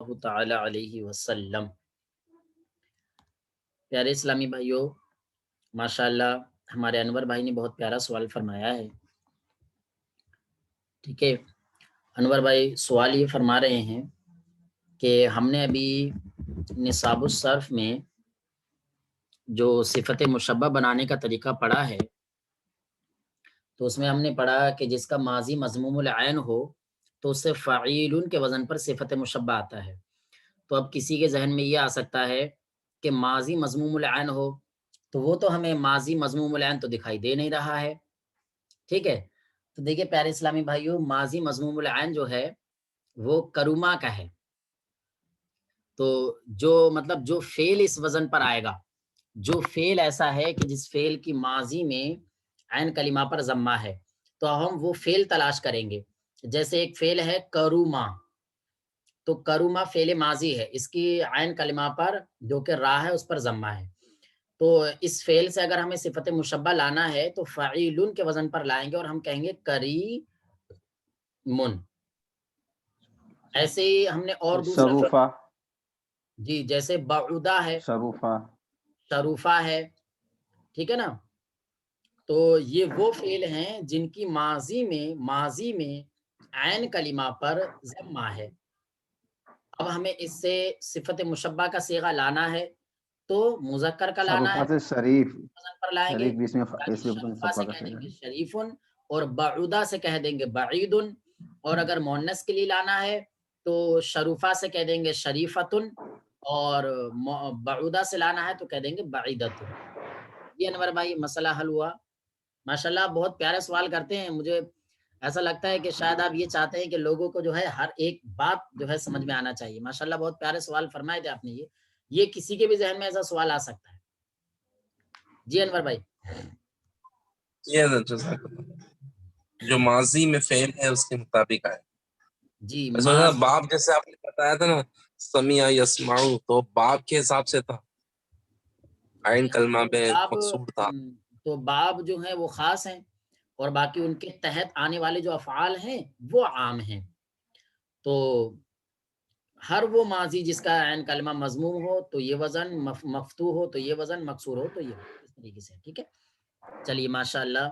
اللہ تعالی علیہ وسلم۔ پیارے اسلامی بھائیوں، ماشاءاللہ ہمارے انور بھائی نے بہت پیارا سوال فرمایا ہے۔ ٹھیک ہے، انور بھائی سوال یہ فرما رہے ہیں کہ ہم نے ابھی نصاب الصرف میں جو صفت مشبہ بنانے کا طریقہ پڑھا ہے، تو اس میں ہم نے پڑھا کہ جس کا ماضی مضموم العین ہو تو اس سے فعیل کے وزن پر صفت مشبہ آتا ہے۔ تو اب کسی کے ذہن میں یہ آ سکتا ہے کہ ماضی مضموم العین ہو تو وہ تو ہمیں ماضی مضموم العین تو دکھائی دے نہیں رہا ہے۔ ٹھیک ہے، تو دیکھیے پیارے اسلامی بھائیوں، ماضی مضموم العین جو ہے وہ کروما کا ہے۔ تو جو فعل اس وزن پر آئے گا، جو فعل ایسا ہے کہ جس فعل کی ماضی میں عین کلمہ پر ضمہ ہے، تو ہم وہ فعل تلاش کریں گے۔ جیسے ایک فعل ہے کروما، تو کروما فعل ماضی ہے، اس کی عین کلمہ پر جو کہ را ہے اس پر ضمہ ہے۔ تو اس فعل سے اگر ہمیں صفت مشبہ لانا ہے تو فعیل کے وزن پر لائیں گے اور ہم کہیں گے کریمن۔ ایسے ہی ہم نے اور دوسرا شروفہ، جی جیسے بعودہ ہے، شروفہ، شروفہ ہے، ٹھیک ہے نا۔ تو یہ وہ فعل ہیں جن کی ماضی میں عین کلمہ پر ضمہ ہے۔ اب ہمیں اس سے صفت مشبہ کا صیغہ لانا ہے تو مذکر کا لانا ہے، شروفہ سے شریف، وزن پر لائیں گے، شریف بھی اس میں یعنی شروفہ سے مصطفیٰ کا کہہ دیں صیغہ گے ہے۔ شریفن، اور بعودہ سے کہہ دیں گے بعیدن، اور اگر مؤنث کے لیے لانا ہے تو شروفہ سے کہہ دیں گے شریفتن، اور بعودہ سے لانا ہے تو کہہ دیں گے بعیدتن۔ یہ انور بھائی مسئلہ حل ہوا۔ ماشاءاللہ بہت پیارے سوال کرتے ہیں، مجھے ایسا لگتا ہے کہ شاید آپ یہ چاہتے ہیں کہ لوگوں کو جو ہے ہر ایک بات جو ہے سمجھ میں آنا چاہیے۔ ماشاءاللہ بہت پیارے سوال فرمائے تھے آپ نے، یہ کسی کے بھی ذہن میں ایسا سوال آ سکتا ہے۔ جی انور بھائی۔ جو ماضی میں فعل ہے اس کے مطابق آئے۔ جی باب جیسے آپ نے بتایا تھا نا، سمیع یسمعو، تو باب کے حساب سے تھا، عین کلمہ پہ مقصور تھا۔ تو باب جو ہے وہ خاص ہیں اور باقی ان کے تحت آنے والے جو افعال ہیں وہ عام ہیں۔ تو ہر وہ ماضی جس کا عین کلمہ مضموم ہو تو یہ وزن، مفتوح ہو تو یہ وزن، مکسور ہو تو یہ وزن، اس طریقے سے۔ ٹھیک ہے، چلیے ماشاءاللہ،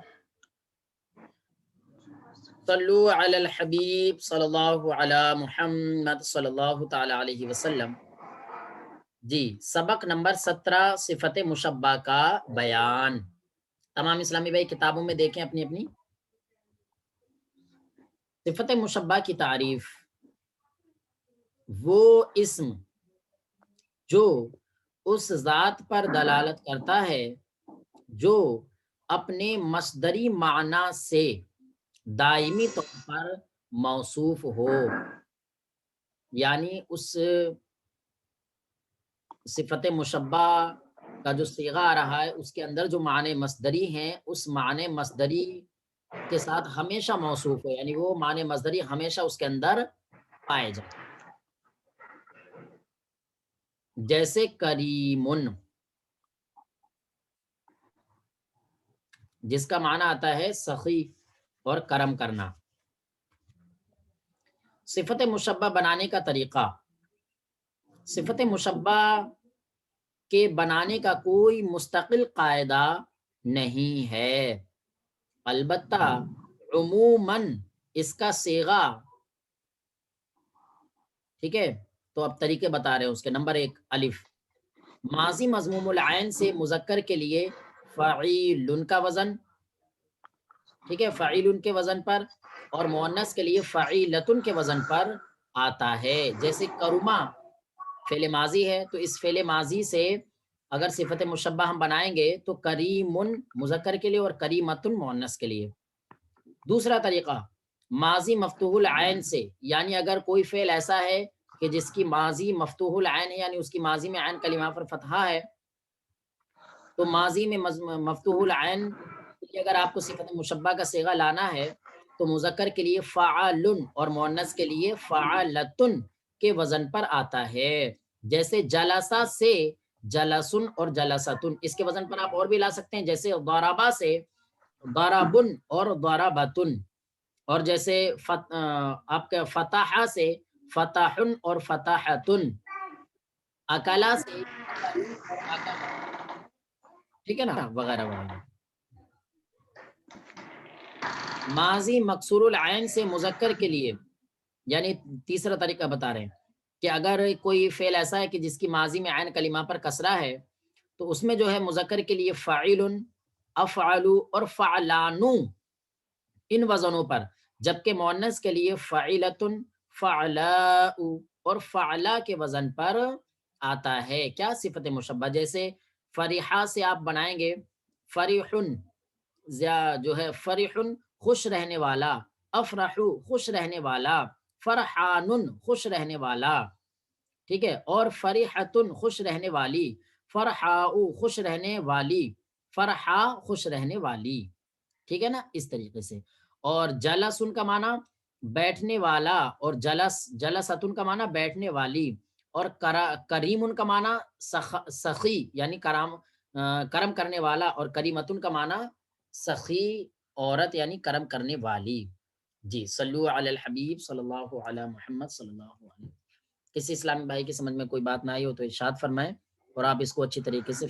صلو علی الحبیب صلی اللہ علی محمد صلی اللہ تعالی علیہ وسلم۔ جی سبق نمبر 17، صفت مشبہ کا بیان۔ تمام اسلامی بھائی کتابوں میں دیکھیں اپنی اپنی۔ صفت مشبہ کی تعریف: وہ اسم جو اس ذات پر دلالت کرتا ہے جو اپنے مصدری معنی سے دائمی طور پر موصوف ہو، یعنی اس صفت مشبہ کا جو صیغہ آ رہا ہے اس کے اندر جو معنی مصدری ہیں اس معنی مصدری کے ساتھ ہمیشہ موصوف ہو، یعنی وہ معنی مصدری ہمیشہ اس کے اندر پائے جائیں۔ جیسے کریمن، جس کا معنی آتا ہے سخی اور کرم کرنا۔ صفت مشبہ بنانے کا طریقہ: صفت مشبہ کے بنانے کا کوئی مستقل قاعدہ نہیں ہے، البتہ عموماً اس کا صیغہ، ٹھیک ہے، تو اب طریقے بتا رہے ہیں اس کے۔ نمبر 1، الف، ماضی مضموم العین سے مذکر کے لیے فعیل کا وزن، ٹھیک ہے، فعیل کے وزن پر، اور مؤنث کے لیے فعیلتن کے وزن پر آتا ہے۔ جیسے کروما فعل ماضی ہے تو اس فعل ماضی سے اگر صفت مشبہ ہم بنائیں گے تو کریمن مذکر کے لیے اور کریمتن مؤنث کے لیے۔ دوسرا طریقہ ماضی مفتوح العین سے، یعنی اگر کوئی فعل ایسا ہے کہ جس کی ماضی مفتوح العین ہے، یعنی اس کی ماضی میں عین کلمہ پر فتحہ ہے، تو ماضی میں مفتوح العین اگر آپ کو صفت مشبہ کا صیغہ لانا ہے تو مذکر کے لیے فعلن اور مؤنث کے لیے فعلتن کے وزن پر آتا ہے۔ جیسے جلسہ سے جلسن اور جلستن، اس کے وزن پر آپ اور بھی لا سکتے ہیں، جیسے ضربہ سے ضربن اور ضربتن، اور جیسے آپ کا فتح سے فتحن اور فتحتن، اکلا سے اکلن اور اکلا، ٹھیک ہے نا، وغیرہ وغیرہ۔ ماضی مکسور العین سے مذکر کے لیے، یعنی تیسرا طریقہ بتا رہے ہیں کہ اگر کوئی فعل ایسا ہے کہ جس کی ماضی میں عین کلمہ پر کسرہ ہے تو اس میں جو ہے مذکر کے لیے فاعل، افعلوا اور فعلانو ان وزنوں پر، جبکہ مؤنث کے لیے فعلۃ، فعلاء اور فعلا کے وزن پر آتا ہے کیا؟ صفت مشبہ۔ جیسے فریحہ سے آپ بنائیں گے فریحن، جو ہے فرحن خوش رہنے والا، افرحو خوش رہنے والا، فرحانن خوش رہنے والا، ٹھیک ہے، اور فریحتن خوش رہنے والی، فرحاؤ خوش رہنے والی، فرحا خوش رہنے والی، ٹھیک ہے نا، اس طریقے سے۔ اور جلسن کا معنی بیٹھنے والا، اور جلستن کا معنی بیٹھنے والی، اور کریمن کا معنی سخی یعنی کرم کرنے والا، اور کریمتن کا معنی سخی عورت یعنی کرم کرنے والی۔ جی صلو علی الحبیب صلی اللہ علی محمد صلی اللہ علیہ وسلم۔ کسی اسلامی بھائی کی سمجھ میں کوئی بات نہ آئی ہو تو ارشاد فرمائیں، اور آپ اس کو اچھی طریقے سے